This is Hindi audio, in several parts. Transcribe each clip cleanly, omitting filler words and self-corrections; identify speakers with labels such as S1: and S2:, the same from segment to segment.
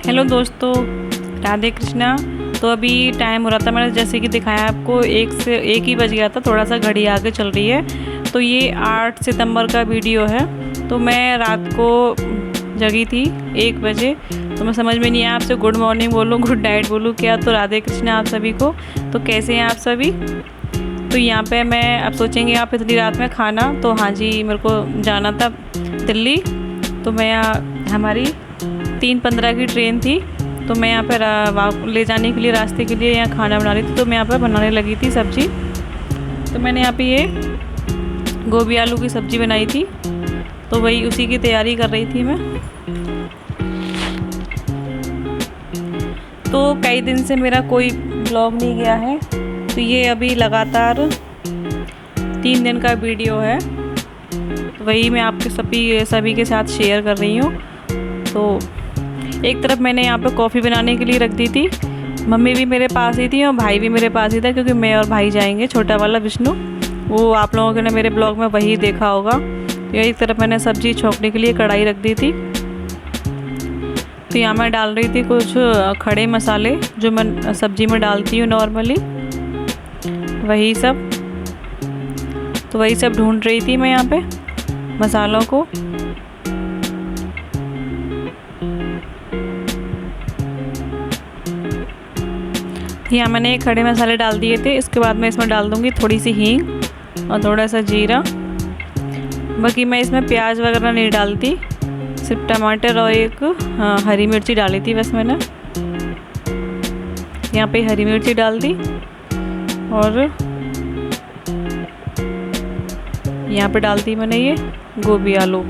S1: हेलो दोस्तों, राधे कृष्णा। तो अभी टाइम हो रहा था, मैंने जैसे कि दिखाया आपको, 1 ही बज गया था, थोड़ा सा घड़ी आगे चल रही है। तो ये 8 सितंबर का वीडियो है। तो मैं रात को जगी थी 1 बजे। तो मैं समझ में नहीं आया आपसे गुड मॉर्निंग बोलूँ, गुड नाइट बोलूँ क्या। तो राधे कृष्णा आप सभी को। तो कैसे हैं आप सभी। तो यहाँ पे मैं अब सोचेंगे आप इतनी रात में खाना, तो हाँ जी, मेरे को जाना था दिल्ली। तो मैं हमारी 3:15 की ट्रेन थी। तो मैं यहाँ पर ले जाने के लिए, रास्ते के लिए यहाँ खाना बना रही थी। तो मैं यहाँ पर बनाने लगी थी सब्ज़ी। तो मैंने यहाँ पे ये गोभी आलू की सब्ज़ी बनाई थी। तो वही उसी की तैयारी कर रही थी मैं। तो कई दिन से मेरा कोई ब्लॉग नहीं गया है, तो ये अभी लगातार 3 दिन का वीडियो है। तो वही मैं आपके सभी के साथ शेयर कर रही हूँ। तो एक तरफ मैंने यहाँ पे कॉफ़ी बनाने के लिए रख दी थी। मम्मी भी मेरे पास ही थी और भाई भी मेरे पास ही था, क्योंकि मैं और भाई जाएंगे। छोटा वाला विष्णु, वो आप लोगों ने मेरे ब्लॉग में वही देखा होगा। तो एक तरफ मैंने सब्ज़ी छोंकने के लिए कढ़ाई रख दी थी। तो यहाँ मैं डाल रही थी कुछ खड़े मसाले जो मैं सब्ज़ी में डालती हूँ नॉर्मली, वही सब। तो वही सब ढूंढ रही थी मैं यहाँ पे मसालों को। यहाँ मैंने खड़े मसाले डाल दिए थे। इसके बाद मैं इसमें डाल दूँगी थोड़ी सी हींग और थोड़ा सा जीरा। बाकी मैं इसमें प्याज वगैरह नहीं डालती, सिर्फ टमाटर और एक हरी मिर्ची डाली थी बस मैंने। यहाँ पे हरी मिर्ची डाल दी और यहाँ पे डाल दी मैंने ये गोभी आलू।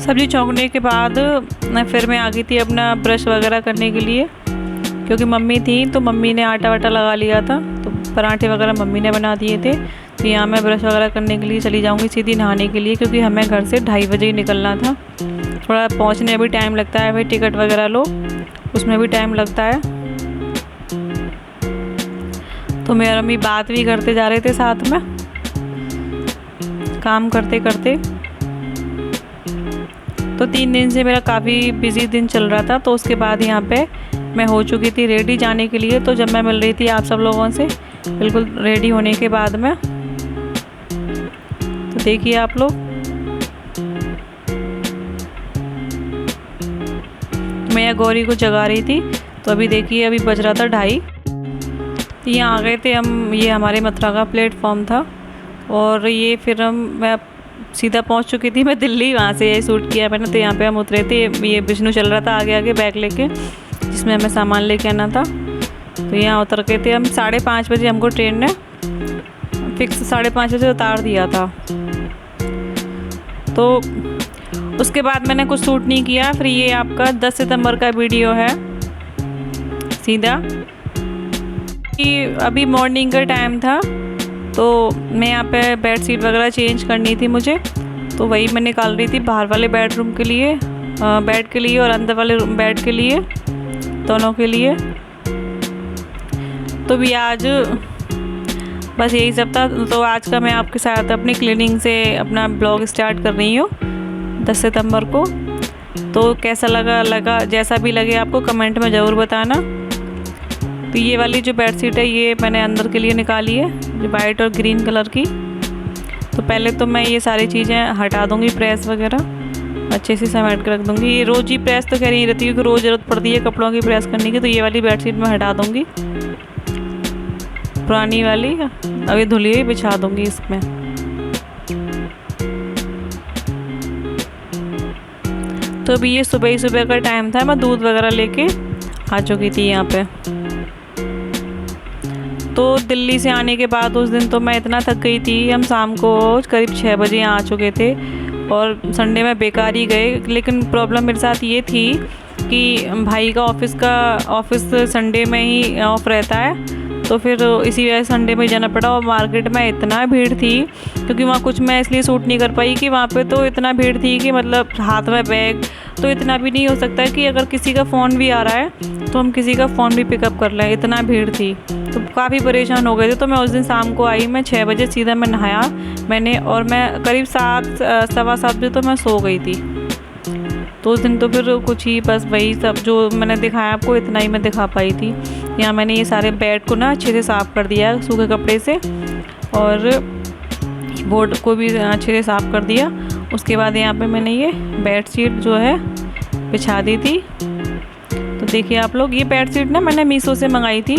S1: सब्ज़ी छौंकने के बाद फिर मैं आ गई थी अपना ब्रश वगैरह करने के लिए, क्योंकि मम्मी थी तो मम्मी ने आटा वाटा लगा लिया था। तो पराठे वगैरह मम्मी ने बना दिए थे। तो यहाँ मैं ब्रश वगैरह करने के लिए चली जाऊँगी सीधी नहाने के लिए, क्योंकि हमें घर से 2:30 बजे ही निकलना था। थोड़ा पहुँचने में भी टाइम लगता है, भाई टिकट वगैरह लो, उसमें भी टाइम लगता है। तो मेरे मम्मी बात भी करते जा रहे थे साथ में, काम करते करते। तो 3 दिन से मेरा काफ़ी बिज़ी दिन चल रहा था। तो उसके बाद यहाँ पे मैं हो चुकी थी रेडी जाने के लिए। तो जब मैं मिल रही थी आप सब लोगों से, बिल्कुल रेडी होने के बाद में, तो देखिए आप लोग, मैं यहाँ गौरी को जगा रही थी। तो अभी देखिए, अभी बज रहा था 2:30। तो यहाँ आ गए थे हम, ये हमारे मथुरा का प्लेटफॉर्म था। और ये फिर मैं सीधा पहुंच चुकी थी मैं दिल्ली। वहाँ से ये शूट किया मैंने। तो यहाँ पे हम उतरे थे, ये विष्णु चल रहा था आगे आगे बैग लेके, जिसमें हमें सामान लेके आना था। तो यहाँ उतर के थे हम। 5:30 बजे हमको ट्रेन ने फिक्स 5:30 बजे उतार दिया था। तो उसके बाद मैंने कुछ शूट नहीं किया। फिर ये आपका 10 सितंबर का वीडियो है सीधा। कि अभी मॉर्निंग का टाइम था, तो मैं यहाँ पे बेड शीट वगैरह चेंज करनी थी मुझे। तो वही मैं निकाल रही थी बाहर वाले बेडरूम के लिए, बेड के लिए, और अंदर वाले बेड के लिए, दोनों के लिए। तो भी आज बस यही सब था। तो आज का मैं आपके साथ अपनी क्लीनिंग से अपना ब्लॉग स्टार्ट कर रही हूँ 10 सितंबर को। तो कैसा लगा जैसा भी लगे आपको कमेंट में ज़रूर बताना। तो ये वाली जो बेडशीट है, ये मैंने अंदर के लिए निकाली है, जो वाइट और ग्रीन कलर की। तो पहले तो मैं ये सारी चीज़ें हटा दूँगी, प्रेस वगैरह अच्छे से समेट कर रख दूँगी। ये रोज़ ही प्रेस तो खैर नहीं रहती, क्योंकि रोज़ ज़रूरत पड़ती है कपड़ों की प्रेस करने की। तो ये वाली बेडशीट मैं हटा दूँगी, पुरानी वाली अभी धुली हुई बिछा दूँगी इसमें। तो अभी ये सुबह ही सुबह का टाइम था, मैं दूध वगैरह लेके आ चुकी थी यहाँ पे। तो दिल्ली से आने के बाद उस दिन तो मैं इतना थक गई थी। हम शाम को करीब 6 बजे यहाँ आ चुके थे, और संडे में बेकार ही गए। लेकिन प्रॉब्लम मेरे साथ ये थी कि भाई का ऑफिस संडे में ही ऑफ रहता है। तो फिर इसी वजह से संडे में जाना पड़ा। और मार्केट में इतना भीड़ थी, क्योंकि वहाँ कुछ मैं इसलिए सूट नहीं कर पाई कि वहाँ पे तो इतना भीड़ थी कि मतलब हाथ में बैग, तो इतना भी नहीं हो सकता कि अगर किसी का फ़ोन भी आ रहा है तो हम किसी का फ़ोन भी पिकअप कर लें, इतना भीड़ थी। तो काफ़ी परेशान हो गए थे। तो मैं उस दिन शाम को आई, मैं 6 बजे सीधा मैं नहाया मैंने, और मैं करीब 7 सवा 7 बजे तो मैं सो गई थी। तो उस दिन तो फिर कुछ ही बस वही सब जो मैंने दिखाया आपको, इतना ही मैं दिखा पाई थी। यहाँ मैंने ये सारे बेड को ना अच्छे से साफ़ कर दिया सूखे कपड़े से, और बोर्ड को भी अच्छे से साफ़ कर दिया। उसके बाद यहाँ पे मैंने ये बेड शीट जो है बिछा दी थी। तो देखिए आप लोग, ये बेड शीट ना मैंने मीशो से मंगाई थी,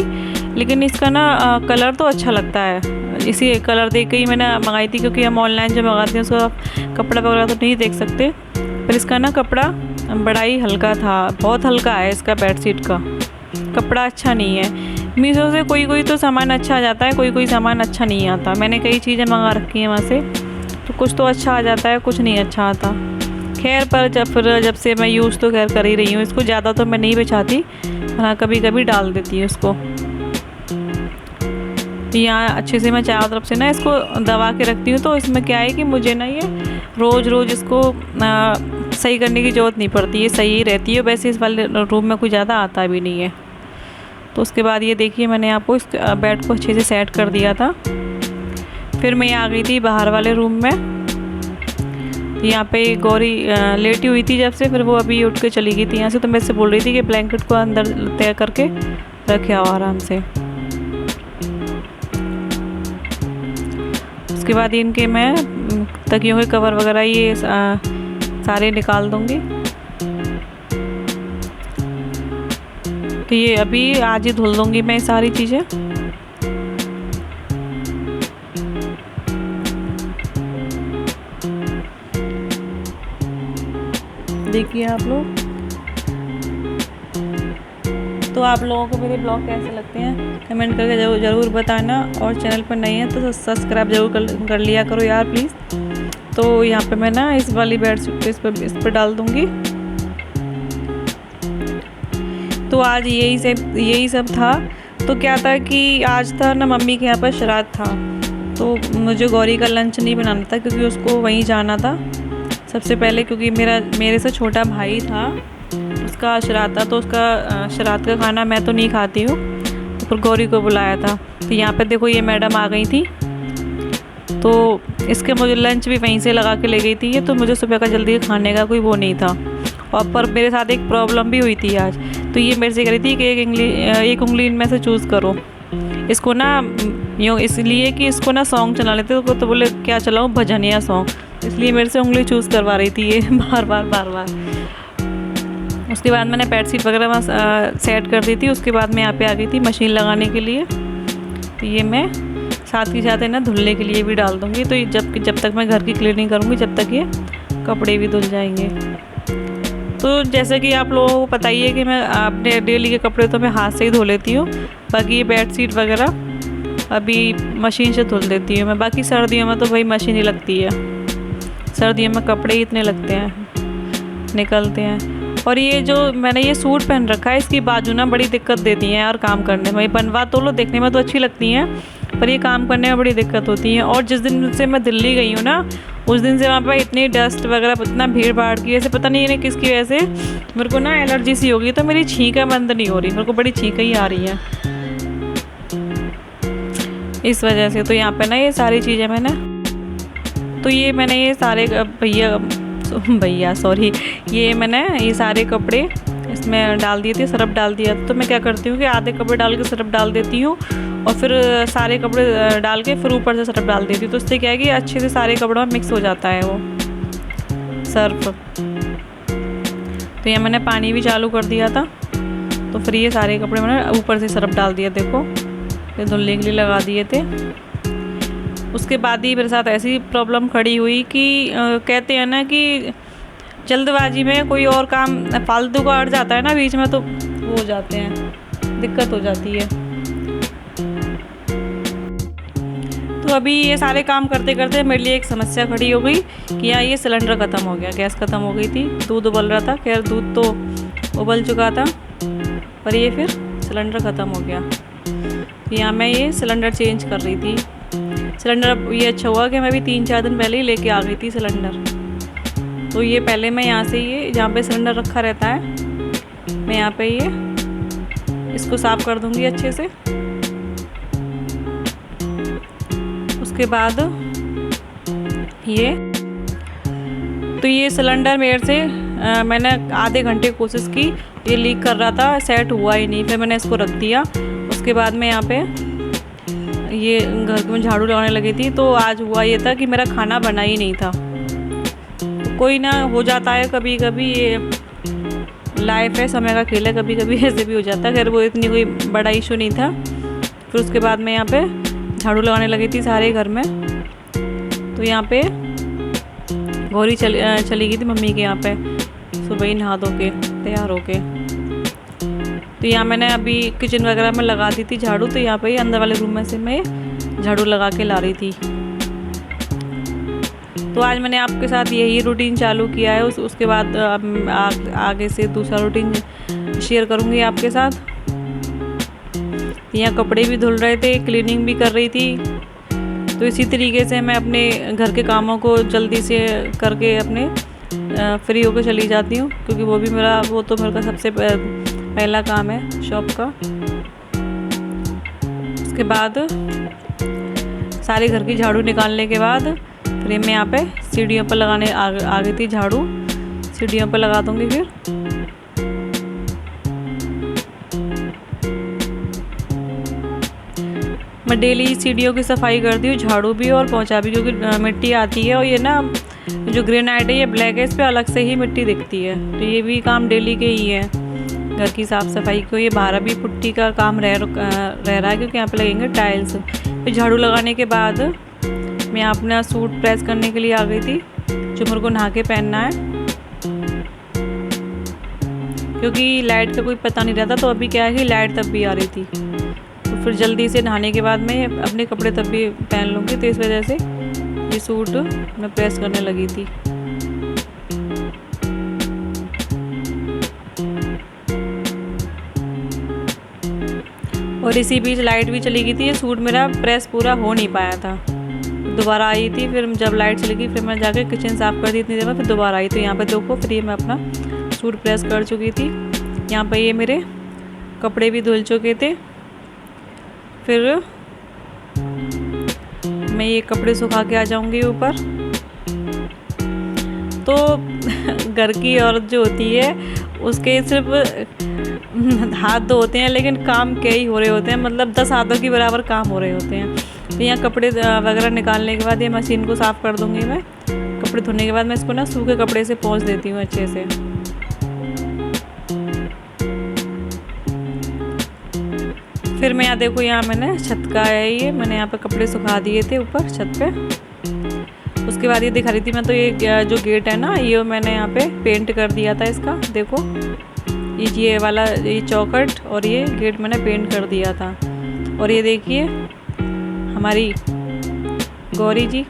S1: लेकिन इसका ना कलर तो अच्छा लगता है, इसी कलर देख के ही मैंने मंगाई थी, क्योंकि हम ऑनलाइन जब मंगाते हैं उसका कपड़ा वगैरह तो नहीं देख सकते। पर इसका ना कपड़ा बड़ा ही हल्का था, बहुत हल्का है इसका बेडशीट का कपड़ा, अच्छा नहीं है। मीशो से कोई कोई तो सामान अच्छा आ जाता है, कोई कोई सामान अच्छा नहीं आता। मैंने कई चीज़ें मंगा रखी हैं वहाँ से, तो कुछ तो अच्छा आ जाता है, कुछ नहीं अच्छा आता। खैर पर जब से मैं यूज़ तो खैर कर ही रही हूँ इसको, ज़्यादा तो मैं नहीं बिछाती, हाँ कभी कभी डाल देती हूँ इसको। यहाँ अच्छे से मैं चारों तरफ से ना इसको दबा के रखती हूँ। तो इसमें क्या है कि मुझे ना ये रोज़ इसको सही करने की ज़रूरत नहीं पड़ती, ये सही रहती है। वैसे इस वाले रूम में कुछ ज़्यादा आता भी नहीं है। तो उसके बाद ये देखिए मैंने आपको इस बेड को अच्छे से सेट कर दिया था। फिर मैं आ गई थी बाहर वाले रूम में। यहाँ पे गौरी लेटी हुई थी जब से, फिर वो अभी उठ के चली गई थी यहाँ से। तो मैं इससे बोल रही थी कि ब्लैंकेट को अंदर तय करके रखे आओ आराम से। उसके बाद इनके मैं तकियों के कवर वगैरह ये सारे निकाल दूंगी। तो ये अभी आज ही धुल दूंगी मैं सारी चीज़ें। देखिए आप लोग, तो आप लोगों को मेरे ब्लॉग कैसे लगते हैं कमेंट करके ज़रूर बताना, और चैनल पर नए हैं तो सब्सक्राइब जरूर कर लिया करो यार प्लीज़। तो यहाँ पे मैं ना इस वाली बेडशीट इस पर डाल दूँगी। तो आज यही सब था। तो क्या था कि आज था ना मम्मी के यहाँ पर श्राद्ध था, तो मुझे गौरी का लंच नहीं बनाना था, क्योंकि उसको वहीं जाना था सबसे पहले, क्योंकि मेरे से छोटा भाई था, उसका श्राद्ध था। तो उसका श्राद्ध का खाना मैं तो नहीं खाती हूँ, तो फिर गौरी को बुलाया था। तो यहाँ पे देखो ये मैडम आ गई थी, तो इसके मुझे लंच भी वहीं से लगा के ले गई थी ये। तो मुझे सुबह का जल्दी खाने का कोई वो नहीं था। और पर मेरे साथ एक प्रॉब्लम भी हुई थी आज। तो ये मेरे से कह रही थी कि एक उंगली इनमें से चूज़ करो। इसको ना यूँ इसलिए कि इसको ना सॉन्ग चला लेते, तो बोले क्या चलाऊँ, भजनिया सॉन्ग, इसलिए मेरे से उंगली चूज़ करवा रही थी ये बार बार। उसके बाद मैंने बेडशीट वगैरह वहाँ सेट कर दी थी। उसके बाद मैं यहाँ पे आ गई थी मशीन लगाने के लिए। तो ये मैं साथ ही साथ है ना धुलने के लिए भी डाल दूँगी। तो जब तक मैं घर की क्लीनिंग करूँगी, जब तक ये कपड़े भी धुल जाएंगे। तो जैसे कि आप लोगों को पता ही है कि मैं अपने डेली के कपड़े तो मैं हाथ से ही धो लेती हूँ, बाकी ये बेडशीट वगैरह अभी मशीन से धुल देती हूँ मैं। बाकी सर्दियों में तो भाई मशीन ही लगती है, सर्दियों में कपड़े ही इतने लगते हैं, निकलते हैं। और ये जो मैंने ये सूट पहन रखा है, इसकी बाजू ना बड़ी दिक्कत देती हैं यार काम करने में। बनवा तो लो, देखने में तो अच्छी लगती हैं, पर ये काम करने में बड़ी दिक्कत होती है। और जिस दिन से मैं दिल्ली गई हूँ ना, उस दिन से वहाँ पर इतनी डस्ट वगैरह, इतना भीड़ भाड़ की, ऐसे पता नहीं है किसकी वजह से मेरे को ना एलर्जी सी हो गई। तो मेरी छींकें बंद नहीं हो रही, मेरे को बड़ी छींकें ही आ रही हैं इस वजह से। तो यहाँ पे ना ये सारी चीज़ें मैंने ये सारे ये मैंने ये सारे कपड़े इसमें डाल दिए थे, सरफ डाल दिया। तो मैं क्या करती हूँ कि आधे कपड़े डाल के सरफ डाल देती हूँ, और फिर सारे कपड़े डाल के फिर ऊपर से सरफ डाल देती हूँ। तो उससे क्या है कि अच्छे से सारे कपड़ों में मिक्स हो जाता है वो सर्फ। तो ये मैंने पानी भी चालू कर दिया था। तो फिर ये सारे कपड़े मैंने ऊपर से सरफ डाल दिया, देखो ये धुलने के लिए लगा दिए थे। उसके बाद ही मेरे साथ ऐसी प्रॉब्लम खड़ी हुई कि कहते हैं ना कि जल्दबाजी में कोई और काम फालतू का अड़ जाता है ना बीच में, तो वो हो जाते हैं, दिक्कत हो जाती है। तो अभी ये सारे काम करते करते मेरे लिए एक समस्या खड़ी हो गई कि यहाँ ये सिलेंडर ख़त्म हो गया, गैस ख़त्म हो गई थी। दूध उबल रहा था, खैर दूध तो उबल चुका था, पर ये फिर सिलेंडर ख़त्म हो गया। यहाँ मैं ये सिलेंडर चेंज कर रही थी। सिलेंडर ये अच्छा हुआ कि मैं भी 3-4 दिन पहले ही लेके आ गई थी सिलेंडर। तो ये पहले मैं यहाँ से ये जहाँ पे सिलेंडर रखा रहता है, मैं यहाँ पे ये इसको साफ़ कर दूँगी अच्छे से। उसके बाद ये सिलेंडर मेरे से मैंने आधे घंटे कोशिश की, ये लीक कर रहा था, सेट हुआ ही नहीं। फिर मैंने इसको रख दिया। उसके बाद मैं यहाँ पे ये घर में झाड़ू लगाने लगी थी। तो आज हुआ ये था कि मेरा खाना बना ही नहीं था। तो कोई ना, हो जाता है कभी कभी, ये लाइफ है, समय का खेल है, कभी कभी ऐसे भी हो जाता है। खैर वो इतनी कोई बड़ा इशू नहीं था। फिर उसके बाद मैं यहाँ पे झाड़ू लगाने लगी थी सारे घर में। तो यहाँ पे गौरी चली गई थी मम्मी के यहाँ पे सुबह ही नहा धो के तैयार होके। तो यहाँ मैंने अभी किचन वगैरह में लगा दी थी झाड़ू। तो यहाँ पे अंदर वाले रूम में से मैं झाड़ू लगा के ला रही थी। तो आज मैंने आपके साथ यही रूटीन चालू किया है। उसके बाद आगे से दूसरा रूटीन शेयर करूँगी आपके साथ। यहाँ कपड़े भी धुल रहे थे, क्लीनिंग भी कर रही थी। तो इसी तरीके से मैं अपने घर के कामों को जल्दी से करके अपने फ्री होकर चली जाती हूँ, क्योंकि वो तो मेरे का सबसे पहला काम है शॉप का। उसके बाद सारे घर की झाड़ू निकालने के बाद फिर मैं यहाँ पे सीढ़ियों पर लगाने आ गई थी झाड़ू। सीढ़ियों पर लगा दूँगी। फिर मैं डेली सीढ़ियों की सफाई करती हूँ, झाड़ू भी और पोंछा भी, क्योंकि मिट्टी आती है। और ये ना जो ग्रेनाइट है ये ब्लैक है, इस पर अलग से ही मिट्टी दिखती है। तो ये भी काम डेली के ही है घर की साफ़ सफाई को। ये बाहर भी पुट्टी का काम रह रहा है, क्योंकि यहाँ पे लगेंगे टाइल्स। फिर झाड़ू लगाने के बाद मैं अपना सूट प्रेस करने के लिए आ गई थी, जो मेरे को नहा के पहनना है, क्योंकि लाइट का कोई पता नहीं रहता। तो अभी क्या है कि लाइट तब भी आ रही थी। तो फिर जल्दी से नहाने के बाद मैं अपने कपड़े तब भी पहन लूँगी। तो इस वजह से ये सूट मैं प्रेस करने लगी थी। और इसी बीच लाइट भी चली गई थी। ये सूट मेरा प्रेस पूरा हो नहीं पाया था। दोबारा आई थी। फिर जब लाइट चली गई फिर मैं जाकर किचन साफ़ कर दी इतनी देर में। फिर दोबारा आई। तो यहाँ पे देखो फिर ये मैं अपना सूट प्रेस कर चुकी थी। यहाँ पे ये मेरे कपड़े भी धुल चुके थे। फिर मैं ये कपड़े सुखा के आ जाऊंगी ऊपर। तो घर की औरत जो होती है उसके सिर्फ हाथ दो होते हैं, लेकिन काम कई ही हो रहे होते हैं, मतलब 10 हाथों के बराबर काम हो रहे होते हैं। तो यहाँ कपड़े वगैरह निकालने के बाद ये मशीन को साफ़ कर दूंगी मैं। कपड़े धोने के बाद मैं इसको ना सूखे कपड़े से पोंछ देती हूँ अच्छे से। फिर मैं यहाँ देखो, यहाँ मैंने छत का है ये, मैंने यहाँ पे कपड़े सुखा दिए थे ऊपर छत पे। उसके बाद ये दिखा रही थी मैं, तो ये जो गेट है ना ये मैंने यहाँ पे पेंट कर दिया था इसका। देखो ये वाला ये चौखट और ये गेट मैंने पेंट कर दिया था। और ये देखिए हमारी गौरी जी,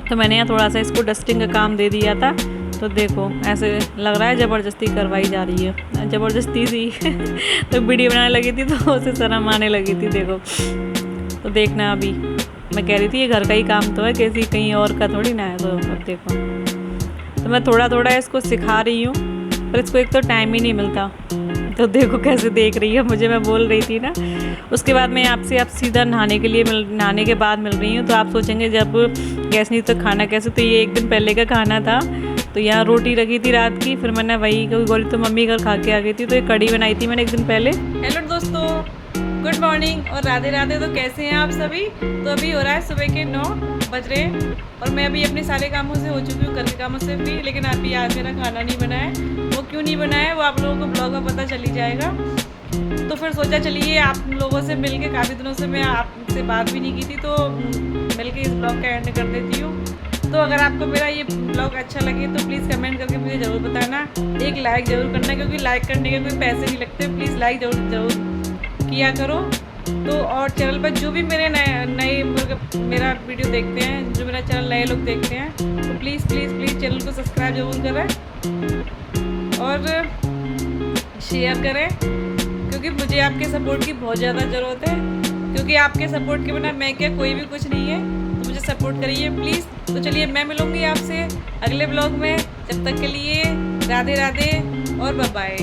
S1: तो मैंने यहाँ थोड़ा सा इसको डस्टिंग का काम दे दिया था। तो देखो ऐसे लग रहा है ज़बरदस्ती करवाई जा रही है, ज़बरदस्ती सी। तो वीडियो बनाने लगी थी तो उसे शर्म आने लगी थी। देखो तो देखना, अभी मैं कह रही थी ये घर का ही काम तो है, कैसी कहीं और का थोड़ी ना है। तो अब देखो, तो मैं थोड़ा थोड़ा इसको सिखा रही हूँ, पर इसको एक तो टाइम ही नहीं मिलता। तो देखो कैसे देख रही है मुझे, मैं बोल रही थी ना। उसके बाद मैं आपसे सीधा नहाने के बाद मिल रही हूँ। तो आप सोचेंगे जब गैस नहीं तो खाना कैसे, तो ये एक दिन पहले का खाना था। तो यहाँ रोटी रखी थी रात की, फिर मैंने वही, क्योंकि गौरी तो मम्मी घर खा के आ गई थी, तो ये कढ़ी बनाई थी मैंने एक दिन पहले। हेलो दोस्तों, गुड मॉर्निंग और राधे राधे। तो कैसे हैं आप सभी? तो अभी हो रहा है सुबह के 9 बज रहे हैं और मैं अभी अपने सारे कामों से हो चुकी हूँ, घर के कामों से भी। लेकिन अभी आज मेरा खाना नहीं बना है। वो क्यों नहीं बना है वो आप लोगों को ब्लॉग में पता चली जाएगा। तो फिर सोचा चलिए आप लोगों से मिल के, काफ़ी दिनों से मैं आपसे बात भी नहीं की थी, तो मिल के इस ब्लॉग का एंड कर देती हूँ। तो अगर आपको मेरा ये ब्लॉग अच्छा लगे तो प्लीज़ कमेंट करके मुझे ज़रूर बताना। एक लाइक ज़रूर करना, क्योंकि लाइक करने के कोई पैसे नहीं लगते। प्लीज़ लाइक ज़रूर किया करो। तो और चैनल पर जो भी मेरे नए मेरा वीडियो देखते हैं, जो मेरा चैनल नए लोग देखते हैं, तो प्लीज़ चैनल को सब्सक्राइब ज़रूर करें और शेयर करें, क्योंकि मुझे आपके सपोर्ट की बहुत ज़्यादा ज़रूरत है। क्योंकि आपके सपोर्ट के बिना मैं क्या, कोई भी कुछ नहीं है। तो मुझे सपोर्ट करिए प्लीज़। तो चलिए मैं मिलूँगी आपसे अगले ब्लॉग में। जब तक के लिए राधे राधे और बाय बाय।